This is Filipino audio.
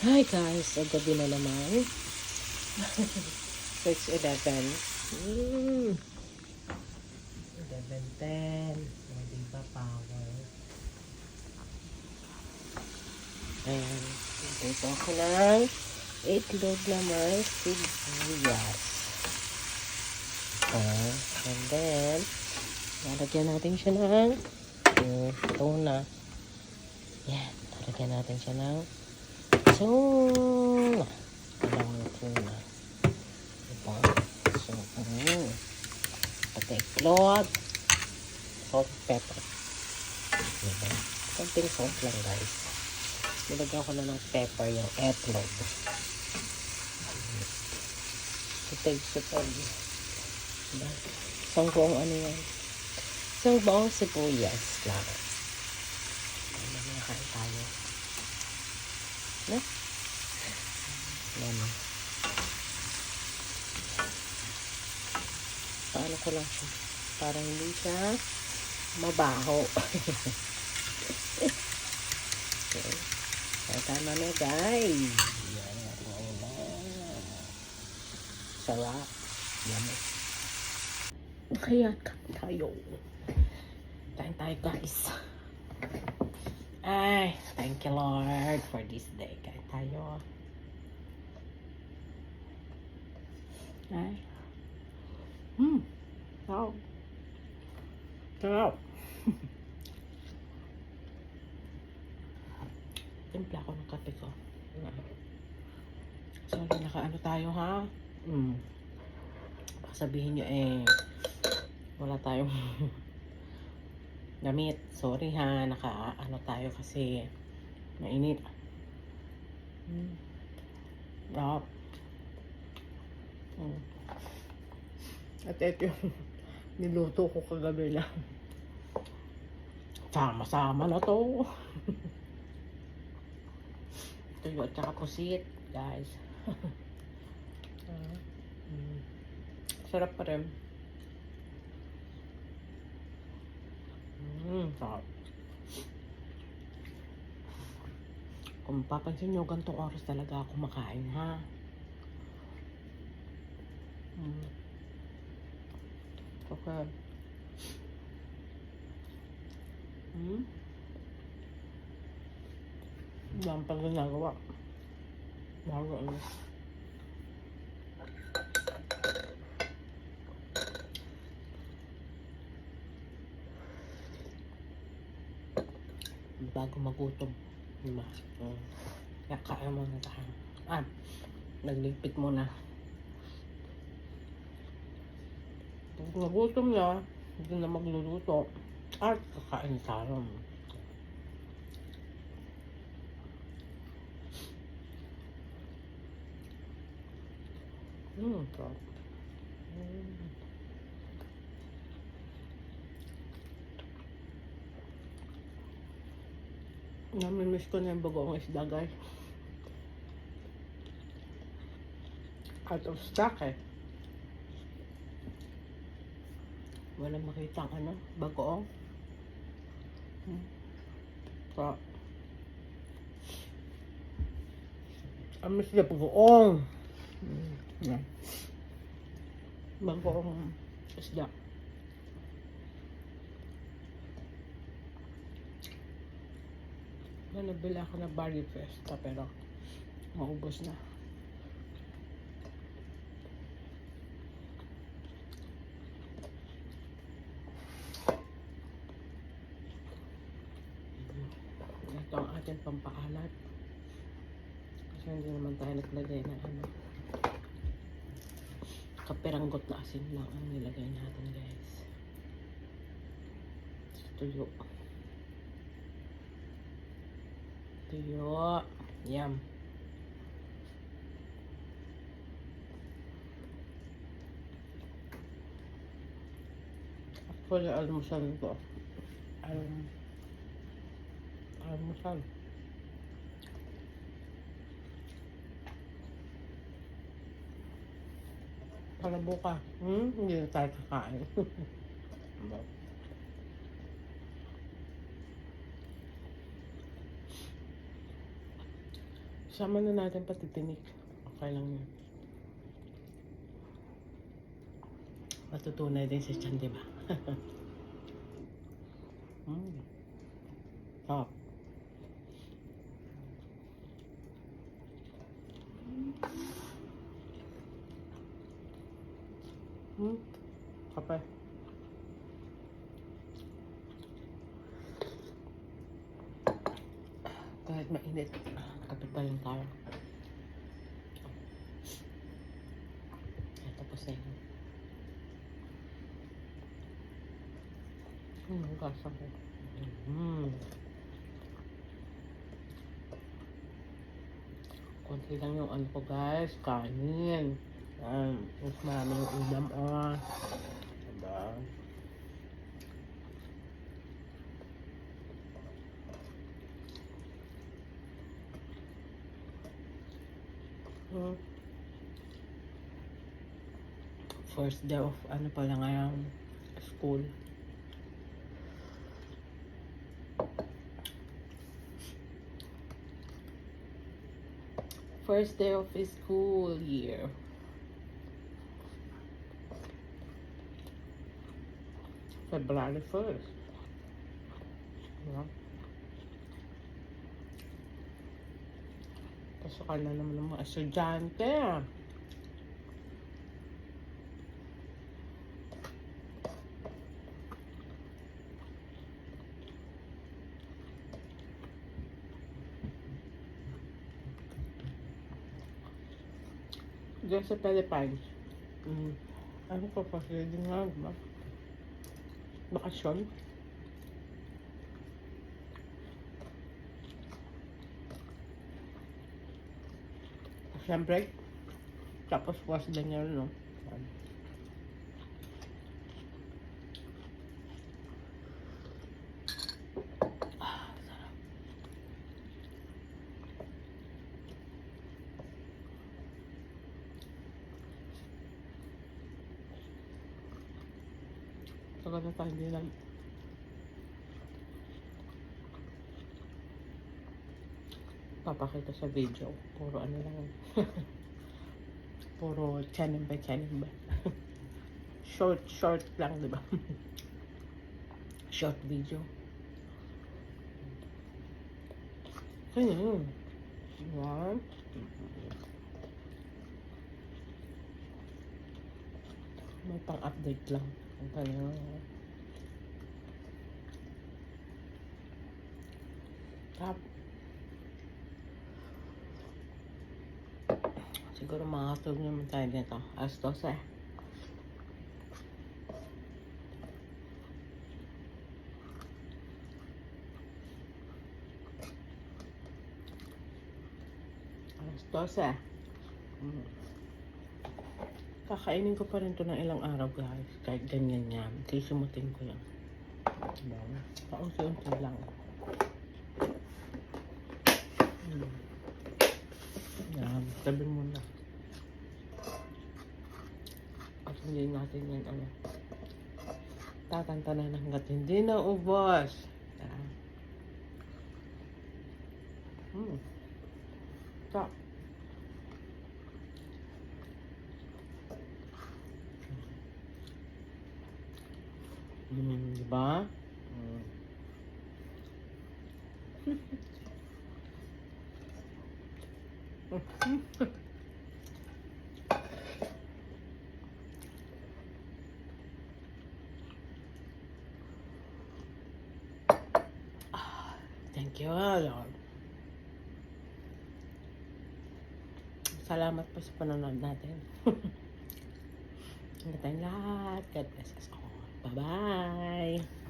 Hi guys, sa gabi na naman. 6:11. 11:10. O, diba power? Ayan. Ito ako ng itlog na may sibuyas. And then, lalagyan natin siya ng tuna. Yan. Lalagyan natin siya ng tuna. Alam tuna. Diba? So, pati itlog. Salt, pepper. Diba? Konting salt lang guys. Nilagyan ko na ng pepper yung itlog. Sipag. Diba? Isang buong ano yan. Isang buong sibuyas lang. Nakain tayo. Na? Yan. Paano ko lang siya? Para hindi siya mabaho. Okay. Tama na guys. Yan natin ulam. Sarap. Yan. Kaya tayo. Kain tayo guys. Ay, thank you Lord for this day. Kain tayo. Ay. Wow. Sarap. Timpla ko ng kape ko. So, nakaano tayo ha? Baka sabihin nyo wala tayong damit. Sorry ha, nakaano tayo kasi mainit. Sarap. At ito yung niluto ko kagabi lang. Sama-sama na to. Tuyo at saka pusit, guys. Sarap pa rin. Sarap. Kung papansin nyo, gantong oras talaga ako makain, ha? Okay. Dami pang ginagawa. Bago ano. Bago magutom. Diba? Kaya kaya mo na tayo. Nagligpit muna. Pag nagutom na, hindi na magluluto. At kakain tayo. Sarap. Namimiss ko na yung bagoong isda guys. Out of stock Walang makita ang bagoong. So, miss na bagoong. Bagoong isda. Nabili ako na Barley Festa pero maubos na. Ito ang ating pampaalat. Kasi hindi naman tayo naglagay ng kaperanggot na asin lang ang nilagay natin guys. Tuyo. Yum. Actually, almusal ko. Almusal. Para bukas. Hindi na tayo kakain. Sama na natin pati tinik. Okay lang yun. Matutunay din sa tiyan, di ba? Top. Kape. Kahit mainit, kape pa rin tayo. Tapos na yun. Gasa ko. Konti lang yung ano ko guys, kanin. Mas marami yung ulam diba? First day of ano pala ngayong school. First day of the school year. February 1st. Yeah. Pasukan na naman ng mga estudyante. Diyan sa Philippines. Ano pa pa sila din nga, diba? Bakasyon. Siyempre, tapos was din yun, no? Tagal na tayo hindi lang papakita sa video. Puro ano lang. Puro channel by. Short lang, diba? Short video. Kaya yun. Diba? May pang-update lang. Kaya tap. Siguro makakatulog naman tayo dito. Alas 12. Alas 12. Kakainin ko pa rin to ng ilang araw guys. Kahit ganyan yan. Sisimutin ko yan. Paunti-unti lang. Yan. Tabi muna. At hindi natin yan ano. Tatantanan hanggat hindi na ubos. Stop. Diba? Thank you, Lord. Salamat po sa panonood natin. Hanggang tayong lahat. God bless us all. Bye-bye.